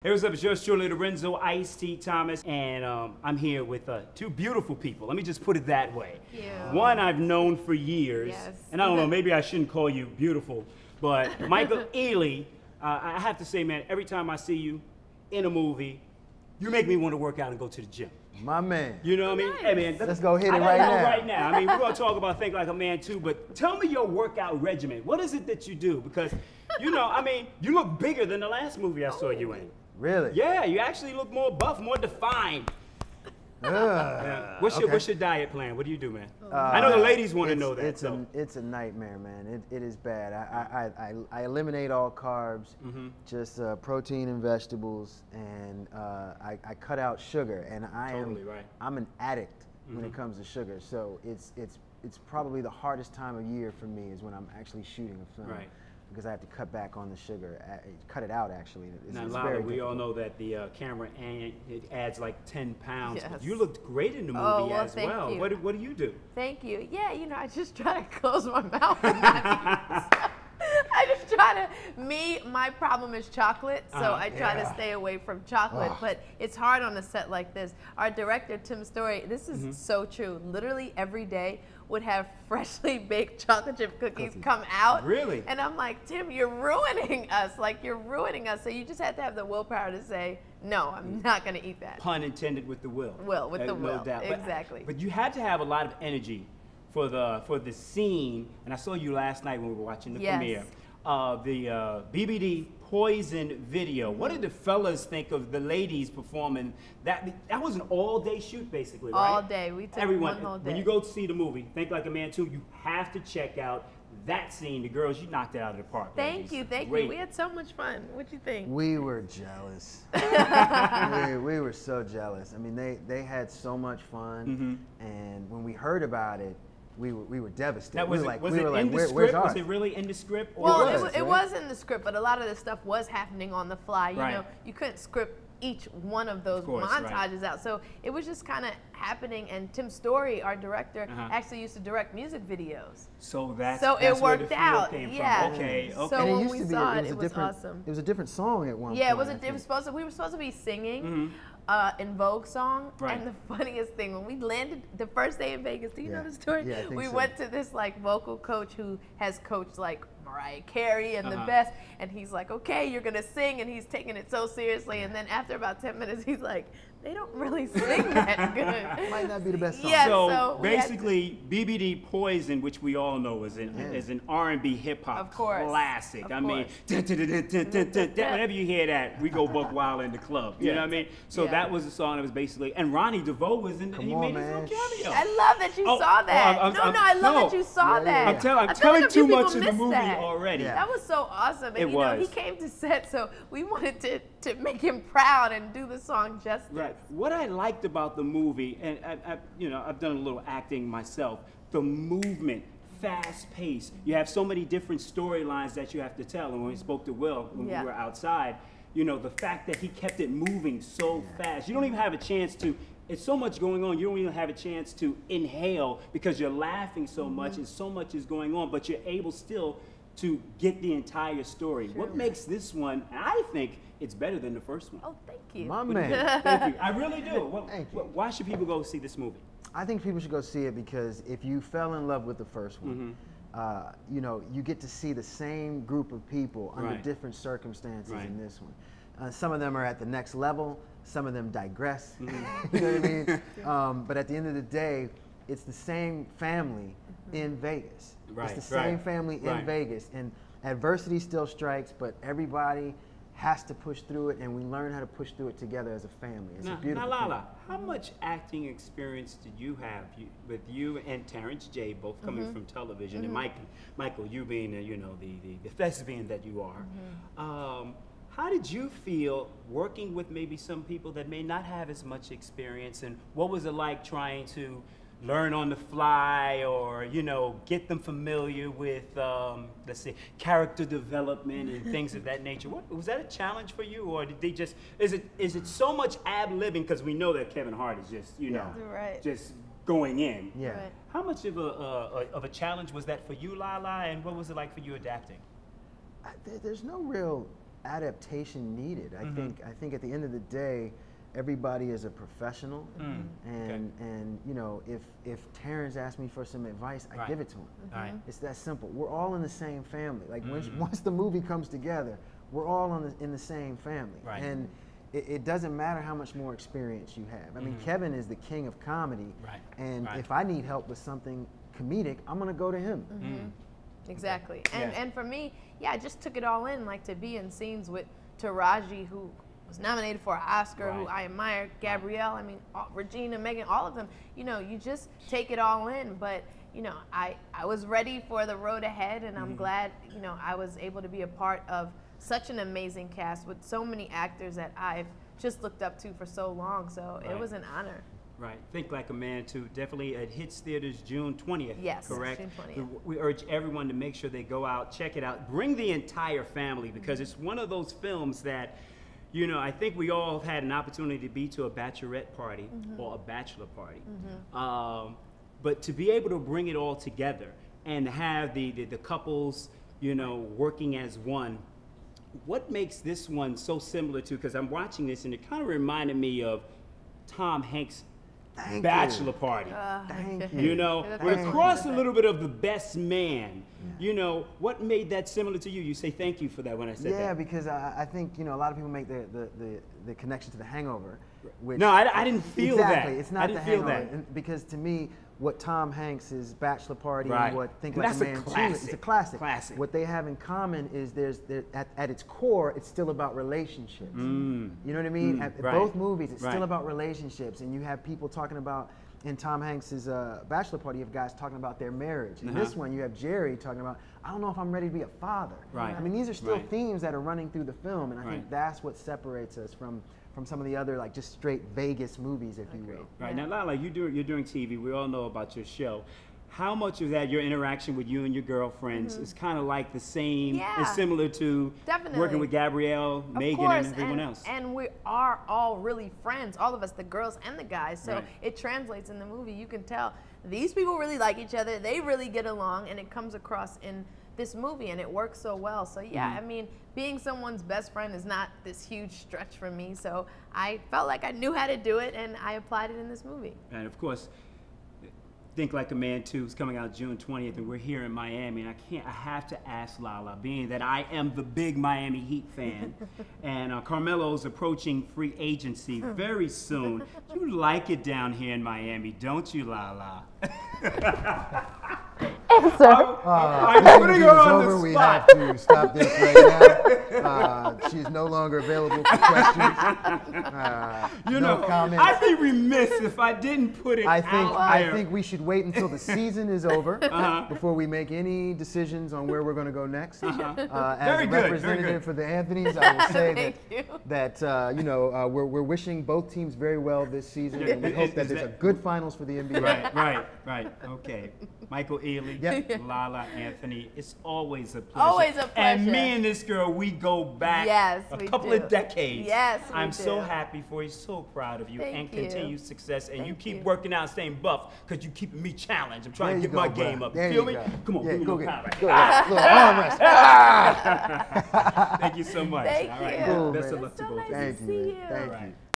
Hey, what's up? It's yours truly, Lorenzo, Ice-T Thomas, and I'm here with two beautiful people. Let me just put it that way. Thank you. One I've known for years, Yes. and I don't know, maybe I shouldn't call you beautiful, but Michael Ealy, I have to say, man, every time I see you in a movie, you make me want to work out and go to the gym. My man. You know what I mean? Nice. Hey, man, Let's go hit it I right gotta know now. right now. I mean, we're gonna talk about Think Like a Man too, but tell me your workout regimen. What is it that you do? Because, you know, I mean, you look bigger than the last movie I saw you in. Really? Yeah, you actually look more buff, more defined. Yeah. What's your diet plan? What do you do, man? I know the ladies want to know that. It's a nightmare, man. It is bad. I eliminate all carbs, just protein and vegetables, and I cut out sugar. And I'm an addict when it comes to sugar. So it's probably the hardest time of year for me is when I'm actually shooting a film. Right. Because I have to cut back on the sugar, cut it out actually. Now, Lala, we all know that the camera it adds like 10 pounds. Yes. But you looked great in the movie as well. You. What do you do? Thank you. Yeah, you know, I just try to close my mouth and not eat. I just try to, my problem is chocolate, so I try to stay away from chocolate, but it's hard on a set like this. Our director, Tim Story, this is so true. Literally every day would have freshly baked chocolate chip cookies come out. Really? And I'm like, Tim, you're ruining us. Like, you're ruining us. So you just have to have the willpower to say, no, I'm not going to eat that. Pun intended with the will. With the will. No doubt. Exactly. But you had to have a lot of energy for the scene, and I saw you last night when we were watching the premiere. The BBD Poison video. What did the fellas think of the ladies performing that? That was an all-day shoot, basically, right? All day. We took one whole day. When you go to see the movie, Think Like a Man 2, you have to check out that scene. The girls, you knocked it out of the park. Thank you. We had so much fun. What'd you think? We were jealous. we were so jealous. I mean, they had so much fun, and when we heard about it, we were devastated. Was it really in the script? Well, it was in the script, but a lot of the stuff was happening on the fly. You know, you couldn't script each one of those montages out. So it was just kind of happening, and Tim Story, our director, actually used to direct music videos. So that's it where the worked feel out. Came from. Yeah. Okay. So when we saw it, it was awesome. It was a different song at one point. Yeah, we were supposed to be singing in Vogue song, and the funniest thing, when we landed the first day in Vegas, do you know the story? Yeah, I think we so. went to this like vocal coach who has coached like Mariah Carey and the best, and he's like, okay, you're gonna sing, and he's taking it so seriously, and then after about 10 minutes, he's like, they don't really sing that good. Might not be the best song. Yeah, so basically, BBD Poison, which we all know is an R&B hip hop classic. I mean, whenever you hear that, we go buck wild in the club. You know what I mean? So that was the song that was basically, and Ronnie DeVoe was in it. He made his own cameo. I love that you saw that. I love that you saw that. I'm telling too much of the movie already. That was so awesome. And you know, he came to set, so we wanted to make him proud and do the song justice. Right. What I liked about the movie, and I've done a little acting myself, the movement, fast pace. You have so many different storylines that you have to tell. And when we spoke to Will, when we were outside, you know, the fact that he kept it moving so fast. You don't even have a chance to, it's so much going on, you don't even have a chance to inhale because you're laughing so much and so much is going on, but you're able still to get the entire story. True. What makes this one, I think it's better than the first one. Oh, thank you. My man. Thank you. I really do. Thank you. Why should people go see this movie? I think people should go see it because if you fell in love with the first one, you know, you get to see the same group of people under different circumstances in this one. Some of them are at the next level, some of them digress, you know what I mean? But at the end of the day, it's the same family in Vegas. It's the same family in Vegas. And adversity still strikes, but everybody has to push through it, and we learn how to push through it together as a family. It's a beautiful thing. Now, Lala, how much acting experience did you have with you and Terrence J, both coming from television, and Michael, you being the thespian that you are? How did you feel working with maybe some people that may not have as much experience, and what was it like trying to learn on the fly, or get them familiar with let's say character development and things of that nature? Was that a challenge for you, or did they just is it so much ad-libbing, because we know that Kevin Hart is just just going in? How much of a challenge was that for you, Lala, and what was it like for you adapting? There's no real adaptation needed. I think at the end of the day, everybody is a professional, and you know, if Terrence asked me for some advice, I give it to him. It's that simple. We're all in the same family. Like once the movie comes together, we're all in the same family, and it doesn't matter how much more experience you have. I mean, Kevin is the king of comedy, and if I need help with something comedic, I'm gonna go to him. Exactly. And for me, yeah, I just took it all in, like to be in scenes with Taraji, who was nominated for an Oscar, who I admire, Gabrielle, I mean, Regina, Megan, all of them. You know, you just take it all in. But, you know, I was ready for the road ahead, and I'm glad, you know, I was able to be a part of such an amazing cast with so many actors that I've just looked up to for so long. So it was an honor. Right. Think Like a Man, too. Definitely, it hits theaters June 20th. Yes, correct? June 20th. We urge everyone to make sure they go out, check it out. Bring the entire family, because it's one of those films that, you know, I think we all had an opportunity to be to a bachelorette party or a bachelor party. But to be able to bring it all together and have the couples, you know, working as one, what makes this one so similar to, because I'm watching this and it kind of reminded me of Tom Hanks' Bachelor Party. Thank you. You know, but across a little bit of The Best Man, you know, what made that similar to you? You say thank you for that when I said that. Yeah, because I think, you know, a lot of people make the connection to The Hangover. Which, no, I didn't feel that. Exactly, it's not The Hangover. And because to me, what Tom Hanks' Bachelor Party and what Think Like a Man 2 is, it's a classic. What they have in common is at its core, it's still about relationships. You know what I mean? At both movies, it's still about relationships, and you have people talking about, in Tom Hanks' Bachelor Party, you have guys talking about their marriage. In this one, you have Jerry talking about, I don't know if I'm ready to be a father. I mean, these are still themes that are running through the film, and I think that's what separates us from some of the other, like, just straight Vegas movies, if you will. Now, Lala, you're doing TV. We all know about your show. How much of that, your interaction with you and your girlfriends, is kind of like the same, is similar to working with Gabrielle, Megan, and everyone else? And we are all really friends, all of us, the girls and the guys. So it translates in the movie. You can tell these people really like each other. They really get along, and it comes across in this movie, and it works so well. So yeah, I mean, being someone's best friend is not this huge stretch for me. So I felt like I knew how to do it, and I applied it in this movie. And of course, Think Like a Man 2 is coming out June 20th, and we're here in Miami. And I have to ask Lala, being that I am the big Miami Heat fan, and Carmelo's approaching free agency very soon. You like it down here in Miami, don't you, Lala? Answer. I'm putting her on the we spot. have to stop this right now. She is no longer available for questions. You no know, comments. I'd be remiss if I didn't put it out there. I think we should wait until the season is over before we make any decisions on where we're going to go next. As a representative for the Anthonys, I will say that you know, we're wishing both teams very well this season, and we hope that there's a good finals for the NBA. Right. Okay. Michael Ealy, Lala Anthony, it's always a pleasure. Always a pleasure. And me and this girl, we go back a couple of decades. Yes, I'm so happy for you, so proud of you, Thank you. continued success. And Thank you keep you. working out, staying buff, because you keeping me challenged. I'm trying to get There my you go, game bro. up. There You feel you me? go. Come on, Yeah, give me go my get power. it. Go ahead. Little arm wrest. Thank you so much. Thank All right. you. Cool, Best man. of luck to So both nice of you. Thank to you, see man. you. Thank Right. you.